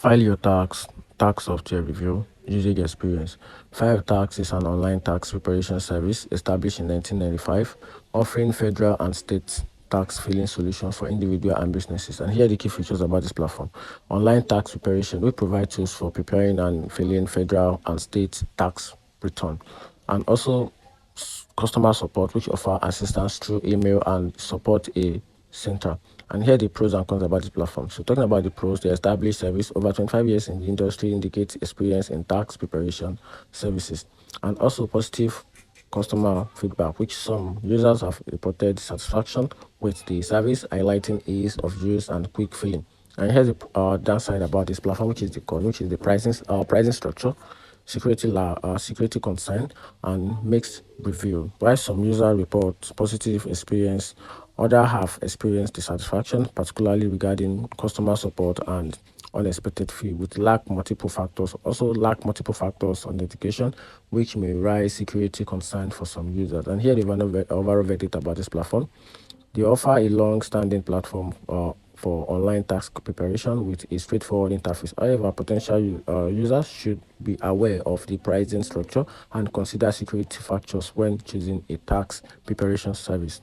File your tax software review, usage experience. FileYourTaxes is an online tax preparation service established in 1995, offering federal and state tax filing solutions for individuals and businesses. And here are the key features about this platform. Online tax preparation. We provide tools for preparing and filing federal and state tax return. And also customer support, which offer assistance through email and support a center. And here are the pros and cons about this platform. So talking about the pros, the established service over 25 years in the industry indicates experience in tax preparation services, and also positive customer feedback, which some users have reported satisfaction with the service, highlighting ease of use and quick filling. And here's the downside about this platform, which is the con, which is the pricing structure, security concern, and mixed review. While some users report positive experience, others have experienced dissatisfaction, particularly regarding customer support and unexpected fee, with lack multiple factors on education, which may raise security concern for some users. And here the overall verdict about this platform. They offer a long-standing platform for online tax preparation with a straightforward interface. However, potential users should be aware of the pricing structure and consider security factors when choosing a tax preparation service.